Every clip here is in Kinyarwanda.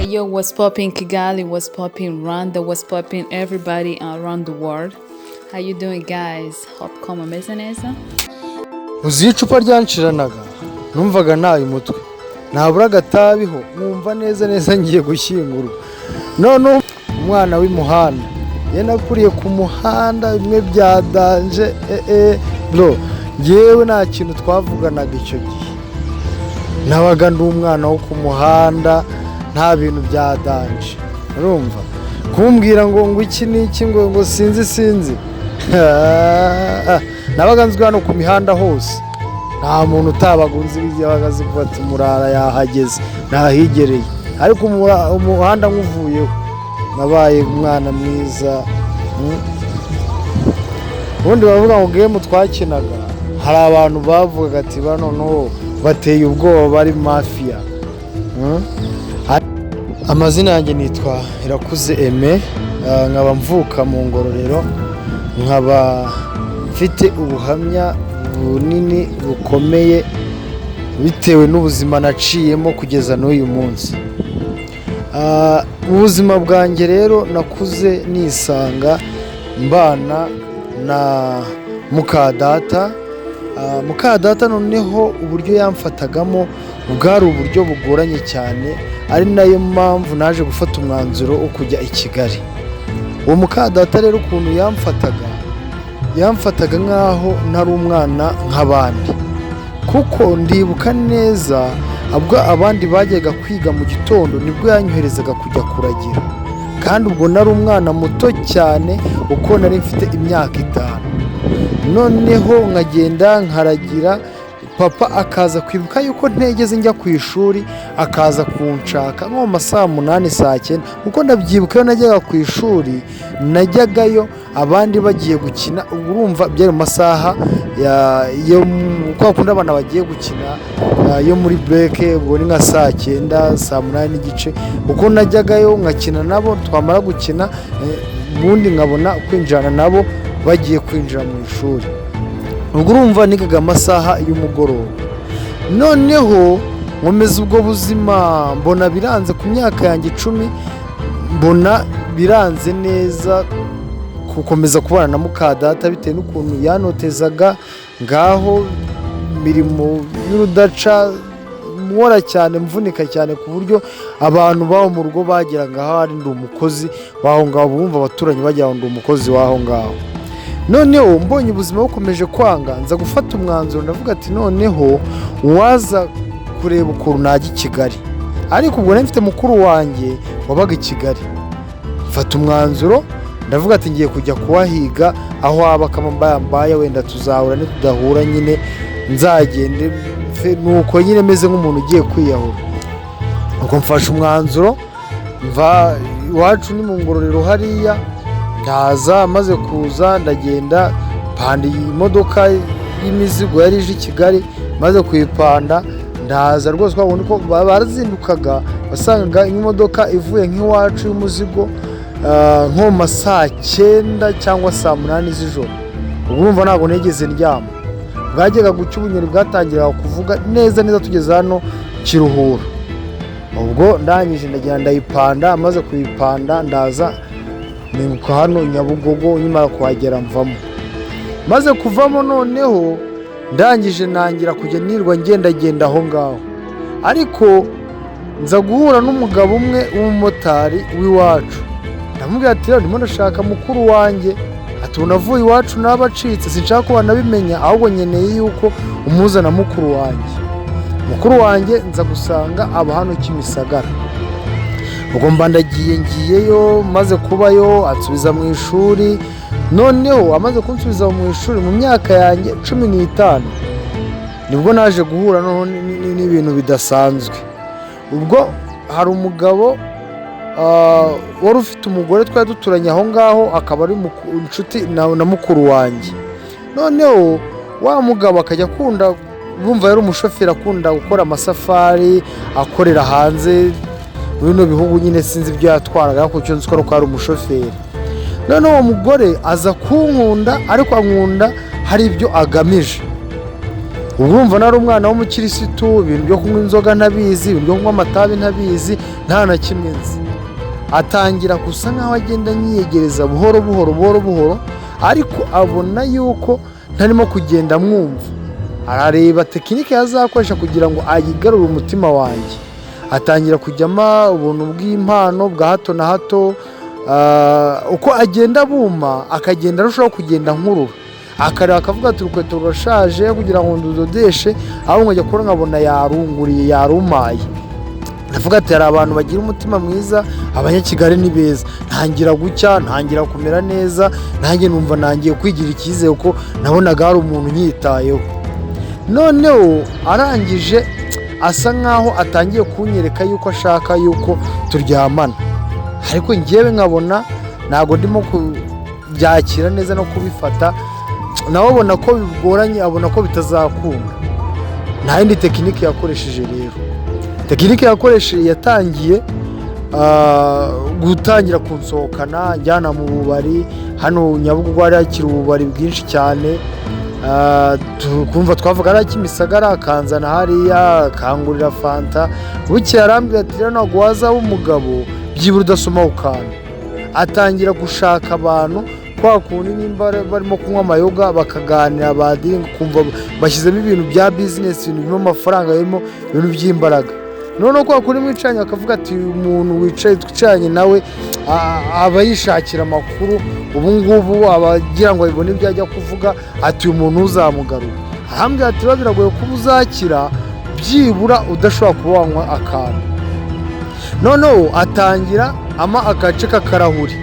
Yo, what's popping Kigali, what's popping Rwanda, what's popping everybody around the world. How you doing guys? Hope ko mumeze neza. Uzi icupa ryanshiranaga numvaga nayo umutwe nabura agatabiho numva neza ngiye gushyingurwa none umwana w'imuhanda yanakuriye ku muhanda bimwe byadanje bro ngewe nta kintu twavuganaga icyo gihe nabaga ndi umwana wo ku muhanda nta bintu byadanje urumva kumbwira ngo iki niki ngo sinzi nabaga nzwi hano ku mihanda hose nta muntu utabagunze yabaga zivuga ati murara yahageze nahigereye ariko umuhanda nkuvuyeho nabaye umwana mwiza ubundi bavuga ngo game twakinaga hari abantu bavuga ati bano no bateye ubwoba bari mafia amazina yanjye nitwa Irakuze Aime nkaba mvuka mu Ngororero nkaba mfite ubuhamya bunini bukomeye bitewe n'ubuzima naciyemo kugeza n'uyu munsi. Ubuzima bwanjye rero nakuze nisanga mbana na mukadata noneho uburyo yamfatagamo bwari uburyo bugoranye cyane ari nayo mpamvu naje gufata umwanzuro wo kujya i Kigali. Uwo mukadata rero ukuntu yamfataga nkaho ntari umwana nk'abandi kuko ndibuka neza abwo abandi bajyaga kwiga mu gitondo nibwo yanyoherezaga kujya kuragira kandi ubwo nari umwana muto cyane uko nari mfite imyaka 5 noneho nkagenda nkaragira papa akaza kwibuka yuko ntegeze njya ku ishuri akaza kunshaka nko mu saa 8 saa 9 kuko ndabyibuka iyo najyaga ku ishuri najyagayo abandi bagiye gukina urumva byari mu masaha yo kwa kundi abana bagiye gukina yo muri break ubwo ni nka saa 9 saa 8 n'igice uko najyagayo nkakina nabo twamara gukina ubundi nkabona kwinjirana nabo bagiye kwinjira mu ishuri ubwo urumva nigaga amasaha y'umugoroba noneho nkomeza ubwo buzima mbona biranze ku myaka yanjye 10 mbona biranze neza gukomeza kubana na mukadata bitewe n'ukuntu yanotezaga ngaho mirimo y'urudaca mwora cyane mvunika cyane ku buryo abantu baho mu rugo bagiraga hari ndi umukozi waho ngaho bumva abaturanyi bagira ngo ndi umukozi waho ngaho noneho mbonye ubuzima bukomeje kwanga nza gufata umwanzuro ndavuga ati noneho waza kureba ukuntu najya i Kigali ariko ubwo nafite mukuru wanjye wabaga i Kigali mfata umwanzuro ndavuga ati ngiye kujya kuwahiga aho aba kamambaye wenda tuzahura nitudahura nyine nzagende nuko nyine meze nk'umuntu ugiye kwiyahura uko mfashe umwanzuro mva iwacu ni mu Ngororero hariya ndaza maze kuza ndagenda panda imodoka y'imizigo yari ije i Kigali maze kuyipanda ndaza rwose twabona ko barazindukaga basangaga imodoka ivuye nk'iwacu y'umuzigo nko mu saa 9 cyangwa saa 8 z'ijoro urumva ntabwo negeze ndyama bwajyaga gucya ubunyoni bwatangiraga kuvuga neza tugeze hano Kiruhura ubwo ndangije ndagenda ndayipanda amaze kuyipanda ndaza ninguka hano Nyabugogo nyuma kuhagera mvamo maze kuvamo noneho ndangije nangira kujya nirwa ngenda aho ngaho ariko nza guhura n'umugabo umwe w'umumotari w'iwacu ndamubwira ati ndimo ndashaka mukuru wanjye ati unavuye iwacu nabacitse sinshaka ko banabimenya ahubwo nyeneye yuko umuzana mukuru wanjye nza gusanga aba hano Kimisagara ubwo mba ngiyeyo maze kubayo ansubiza mu ishuri noneho amaze kunsubiza mu ishuri mu myaka yanjye 15 nibwo naje guhura n'ibintu bidasanzwe ubwo hari umugabo wari ufite umugore twari duturanye aho ngaho akaba ari inshuti na mukuru wanjye noneho wa mugabo akajya akunda bumva yari umushoferi akunda gukora amasafari akorera hanze bino bihugu nyine sinzi ibyo yatwaraga ariko cyo nzi ko ari umushoferi noneho uwo mugore aza kunkunda ariko ankunda hari ibyo agamije urumva nari umwana w'umukirisitu, ibintu byo kunywa inzoga ntabizi, ibintu byo kunywa amatabi ntabizi, nta na kimwe nzi. Atangira gusa nkaho agenda anyiyegereza buhoro buhoro, ariko abona yuko ntarimo kugenda mwumva. Arareba tekinike yazakoresha kugira ngo ayigarure umutima wanjye. Atangira kujyamo ubuntu bw'impano bwa hato na hato, uko agenda buma akagenda arushaho kugenda nkurura. Akareba akavuga ati urukweto rurashaje kugira ngo ndudodeshe, aho nkajya kubona nkabona yarunguriye, yarumaye. Ndavuga ati hari abantu bagira umutima mwiza, abanyakigali ni beza. Ntangira gucya, ntangira kumera neza, nanjye numva nangiye kwigira icyizere ko nabonaga hari umuntu unyitayeho. Noneho arangije asa nkaho atangiye kunyereka yuko ashaka yuko turyamana, ariko njyewe nkabona ntabwo ndimo kubyakira neza no kubifata. Nawe abona ko bigoranye, abona ko bitazakunda. Nta yindi tekinike yakoresheje rero. Tekinike yakoresheje yatangiye gutangira kunsohokana njyana mu bubari. Hano Nyabugogo hari hakiri ububari bwinshi cyane, tukumva twavuga ari Kimisagara, akanzana hariya akangurira fanta. Bukeye arambwira ati rero ntabwo wazaba umugabo byibura udasoma ukana. Atangira gushaka abantu kwa kundi nimba barimo kunywa amayoga bakaganira badinga, kumva bashyizemo ibintu bya business, ibintu birimo amafaranga, birimo ibintu by'imbaraga. Noneho kwa kundi mwicanye akavuga ati umuntu wicaye twicanye nawe aba yishakira amakuru, ubu ngubu abagira ngo abibone ibyo ajya kuvuga, ati uyu muntu uzamugarura. Arambwira ati biragoye kuba uzakira byibura udashobora kuba wanywa akantu. Noneho atangira agace k'akarahuri,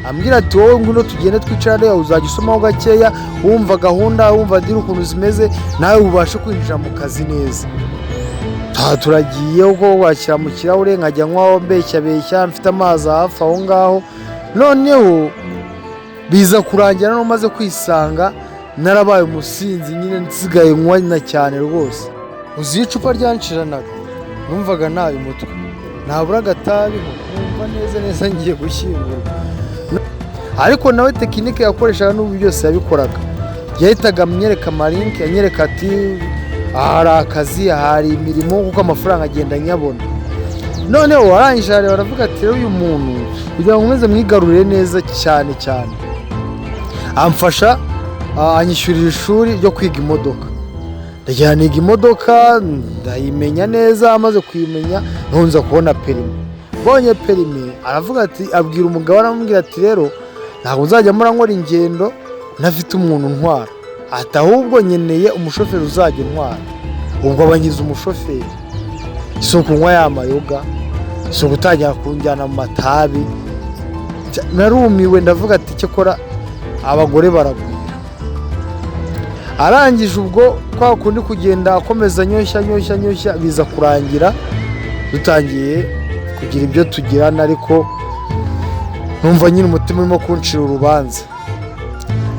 ambwira ati wowe ngwino tugende twicarane, uzajya usomaho gakeya, wumva gahunda, wumva diri ukuntu zimeze, nawe ubashe kwinjira mu kazi neza. Turagiye uko washyira mu kirahure, nkajya nywaho mbeshya mfite amazi hafi aho ngaho. Noneho biza kurangira no maze kwisanga narabaye umusinzi nyine, nsigaye nywa cyane rwose. Uzi icupa ryanshiranaga, numvaga nabi umutwe, nabura agatabi nkumva neza ngiye gushyingurwa. Ariko nawe tekinike yakoreshaga n'ubu byose yabikoraga. Yahitaga amwereka amalinki, anyereka ati hari akazi, hari imirimo, kuko amafaranga agenda nyabona. Noneho arangije baravuga ati rero uyu muntu kugira ngo umeze mwigarurire neza cyane, amfasha anyishyurira ishuri ryo kwiga imodoka. Ndajyana niga imodoka, ndayimenya neza. Amaze kuyimenya ntunza kubona perime. Bonye perime aravuga ati, abwira umugabo, aramubwira ati rero ntabwo nzajya nkora ingendo ntafite umuntu ntwara, ati ahubwo nkeneye umushoferi uzajya ntwara. Ubwo abanyiza umushoferi, si ukunywa ya mayoga, si ugutangira kunjyana mu matabi. Narumiwe, ndavuga ati cyakora abagore baragwira. Arangije ubwo kwa kundi kugenda akomeza nyoshya, biza kurangira dutangiye kugira ibyo tugirana, ariko numva nyine umutima urimo kuncira urubanza.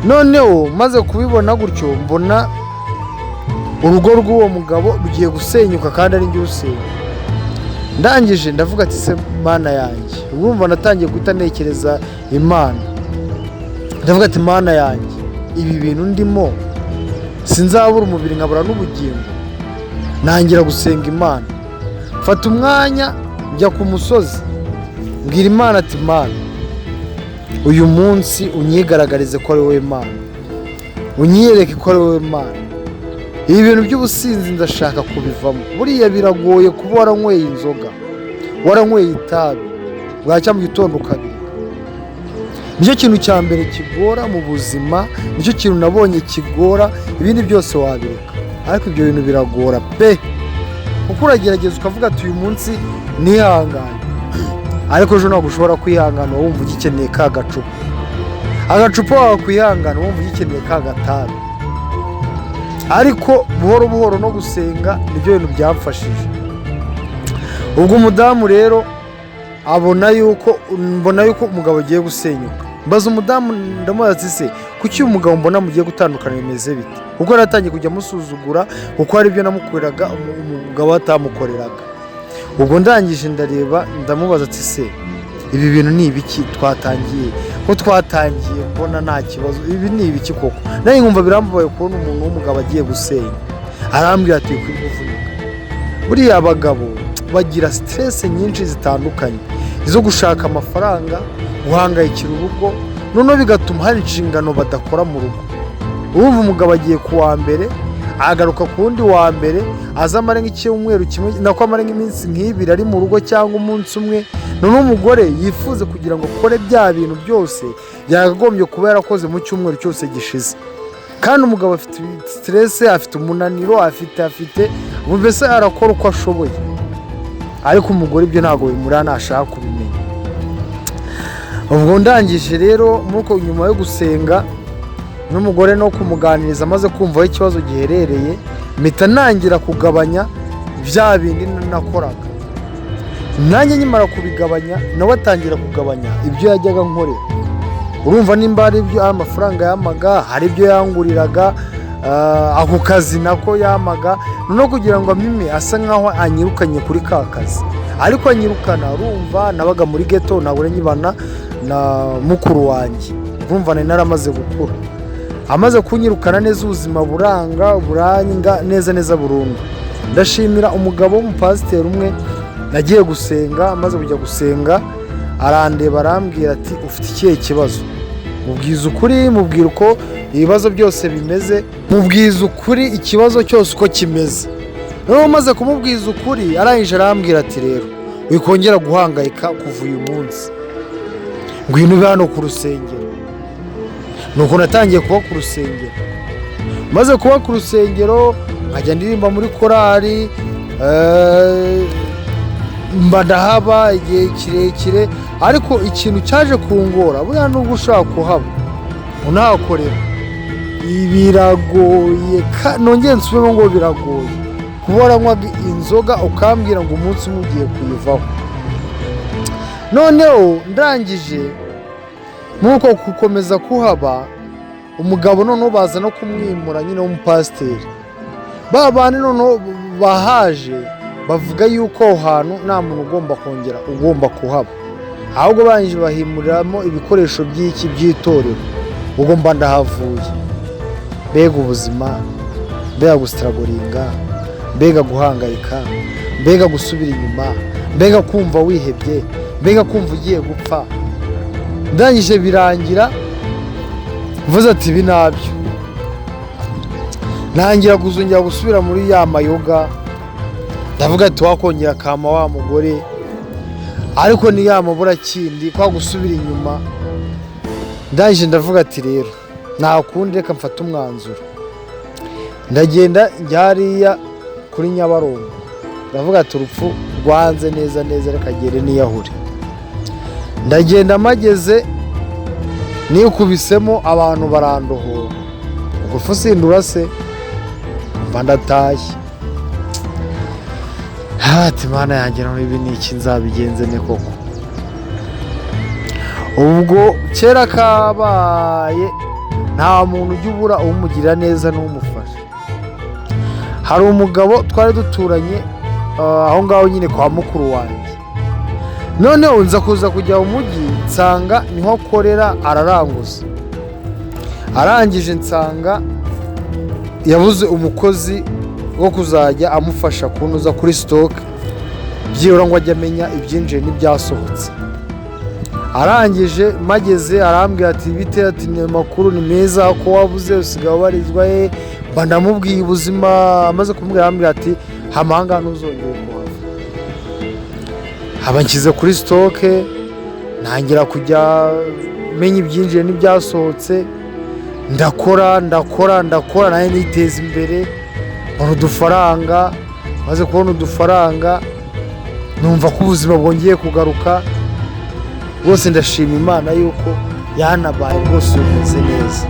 Noneho maze kubibona gutyo, mbona urugo rw'uwo mugabo rugiye gusenyuka kandi ari njye urusenya. Ndangije ndavuga ati se Mana yanjye, urumva natangiye guhita ntekereza Imana. Ndavuga ati Mana yanjye, ibi bintu ndimo sinzabura umubiri nkabura n'ubugingo. Nangira gusenga Imana, mfata umwanya njya ku musozi, mbwira Imana ati Mana, uyu munsi unyigaragarize ko ari wowe Mana, unyiyereke ko ari wowe Mana. Ibi bintu by'ubusinzi ndashaka kubivamo. Buriya biragoye kuba waranyweye inzoga, waranyweye itabi, bwacya mu gitondo ukabireka. Nicyo kintu cya mbere kigora mu buzima, nicyo kintu nabonye kigora. Ibindi byose wabireka, ariko ibyo bintu biragora pe. Kuko uragerageza ukavuga ati uyu munsi nihangane, ariko ejo ntabwo ushobora kwihangana wumva ugikeneye ka gacupa. Agacupa wakwihangana wumva ugikeneye ka gatabi. Ariko buhoro no gusenga nibyo bintu byamfashije. Ubwo umudamu rero mbona yuko umugabo agiye gusenyuka. Mbaza umudamu, ndamubaza se kuki uyu mugabo mbona mugiye gutandukana bimeze bite? Kuko yaratangiye kujya amusuzugura, kuko hari ibyo namukoreraga umugabo atamukoreraga. Ubwo ndangije ndareba, ndamubaza ati se ibi bintu ni ibiki twatangiye? Ko twatangiye mbona nta kibazo, ibi ni ibiki koko? Nayo nkumva birambaye kubona umuntu w'umugabo agiye gusenya. arambwira ati kuri kuvunika. Buriya abagabo bagira stress nyinshi zitandukanye zo gushaka amafaranga, guhangayikira urugo, noneho bigatuma hari inshingano badakora mu rugo. Urumva umugabo agiye ku wa mbere agaruka ku wundi wa mbere, aza amare nk'icyumweru kimwe nako amare nk'iminsi nk'ibiri ari mu rugo cyangwa umunsi umwe, noneho umugore yifuza kugira ngo akore bya bintu byose yakagombye kuba yarakoze mu cyumweru cyose gishize. Kandi umugabo afite stress, afite umunaniro, afite mbese arakora uko ashoboye, ariko umugore ibyo ntabwo bimurana, ntashaka kubimenya. Ubwo ndangije rero nuko nyuma yo gusenga n'umugore no kumuganiriza amaze kumva aho ikibazo giherereye, mpita nangira kugabanya bya bindi nakoraga. Nanjye nyimara kubigabanya nawe atangira kugabanya ibyo yajyaga nkorera. Urumva nimba hari ibyo amafaranga yamaga, hari ibyo yanguriraga, ako kazi nako yamaga, no kugira ngo amime asa nkaho anyirukanye kuri ka kazi. Ariko anyirukana, urumva nabaga muri ghetto, nabure nyibana na mukuru wanjye, urumva nari naramaze gukura. Amaze kunyirukana neza, ubuzima buranga neza burundu. Ndashimira umugabo w'umupasiteri umwe nagiye gusenga, amaze kujya gusenga arandeba arambwira ati ufite ikihe kibazo? Mubwiza ukuri, mubwira uko ibibazo byose bimeze, mubwiza ukuri ikibazo cyose uko kimeze. Noneho maze kumubwiza ukuri arangije arambwira ati rero wikongera guhangayika kuva uyu munsi, ngwino ube hano ku rusengero. Nuko natangiye kuba ku rusengero, maze kuba ku rusengero nkajya ndirimba muri korali, mba ndahaba igihe kirekire. Ariko ikintu cyaje kungora, buriya nubwo ushaka kuhaba unahakorera biragoye, nongeye nsubiremo ngo biragoye kuba waranywaga inzoga ukambwira ngo umunsi umwe ugiye kuyivaho. Noneho ndangije nuko gukomeza kuhaba, umugabo noneho baza no kumwimura nyine w'umupasiteri. Babandi noneho bahaje bavuga yuko aho hantu nta muntu ugomba kuhaba, ahubwo banjye bahimuriramo ibikoresho by'itorero. Ubwo mba ndahavuye. Mbega ubuzima, mbega gusitaragoringa, mbega guhangayika, mbega gusubira inyuma, mbega kumva wihebye, mbega kumva ugiye gupfa. Ndangije birangira mvuze ati ibi nabyo, ntangira kuzongera gusubira muri ya mayoga. Ndavuga ati wakongera kama wa mugore, ariko ni ya mabura kindi kwa gusubira inyuma. Ndangije ndavuga ati rero nta kundi, reka mfata umwanzuro. Ndagenda njya hariya kuri Nyabarongo, ndavuga ati urupfu rwanze neza reka gere niyahure. Ndagenda mageze nikubisemo abantu barandohora, ubwo sindura se mba ndatashye. Ati Mana yanjye, none ibi ni iki nzabigenze ne koko? Ubwo kera kabaye nta muntu ujya ubura umugirira neza n'umufasha. Hari umugabo twari duturanye aho ngaho nyine kwa mukuru wanjye. Noneho nza kuza kujya mu mujyi, nsanga niho akorera araranguza. Arangije nsanga yabuze umukozi wo kuzajya amufasha kunuza kuri stock, byibura ngo ajye amenya ibyinjiye n'ibyasohotse. Arangije mageze arambwira ati bite, ati ni makuru ni meza ko wabuze usigaye ubarizwa he? Mba ndamubwiye ubuzima, amaze kumubwira arambwira ati hamanga ntuzongere kuhava. Haba nshyize kuri stock, ntangira kujya menya ibyinjiye n'ibyasohotse. Ndakora nawe niteza imbere, mbona udufaranga. Maze kubona udufaranga numva ko ubuzima bwongeye kugaruka. Rwose ndashima Imana yuko yanabaye rwose umeze neza.